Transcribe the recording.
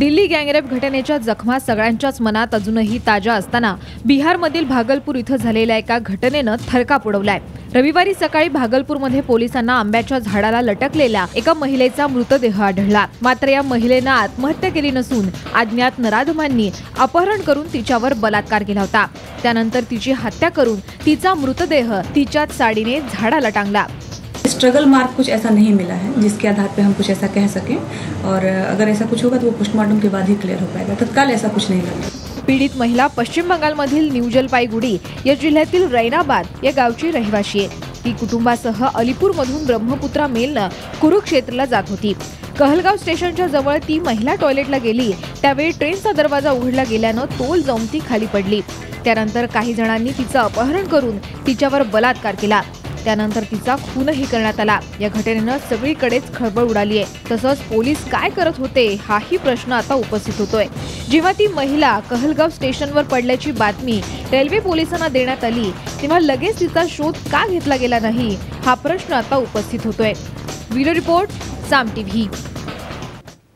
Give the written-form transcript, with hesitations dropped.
Delhi gang rape घटनेच्या जखमा सगळ्यांच्याच मनात अजूनही ताज्या असताना बिहारमधील भागलपूर इथं झालेल्या एका घटनेनं थरकाप उडवलाय। रविवारी सकाळी भागलपूरमध्ये पोलिसांना आंब्याच्या झाडाला लटकलेल्या एका महिलेचा मृतदेह आढळला। मात्र या महिलेनं आत्महत्या केली नसून अज्ञात नराधमांनी अपहरण करून तिच्यावर बलात्कार केला होता। त्यानंतर तिची हत्या करून तिचा मृतदेह तिच्याच साडीने झाडाला टांगला। स्ट्रगल मार्क कुछ ऐसा नहीं मिला है जिसके आधार पे हम कुछ ऐसा कह सकें, और अगर ऐसा कुछ होगा तो वो पोस्टमार्टम के बाद ही क्लियर हो पाएगा। तत्काल ऐसा कुछ नहीं लगा। पीडित महिला पश्चिम बंगालमधील न्यू जलपाईगुडी या जिल्ह्यातील रैनाबाद या गावची रहिवाशी आहे। ती कुटुंबासह अलीपूरमधून ब्रह्मपुत्रा मेलनं कुरुक्षेत्रला जात होती। कहलगाव स्टेशनच्या जवळ ती महिला टॉयलेटला गेली, त्यावेळी ट्रेनचा दरवाजा उघडला गेल्यानं तोल जाऊन ती खाली पडली। त्यानंतर काही जणांनी तिचं अपहरण करून तिच्यावर बलात्कार केला। त्यानंतर तिचा खूनही करण्यात आला। या घटनेनं सगळीकडेच खळबळ उडाली आहे। तसंच पोलीस काय करत होते हाही प्रश्न आता उपस्थित होतोय। जेव्हा ती महिला कहलगाव स्टेशनवर पडल्याची बातमी रेल्वे पोलिसांना देण्यात आली, तेव्हा लगेच तिचा शोध का घेतला गेला नाही हा प्रश्न आता उपस्थित होतोय। व्हिडिओ रिपोर्ट साम टीव्ही।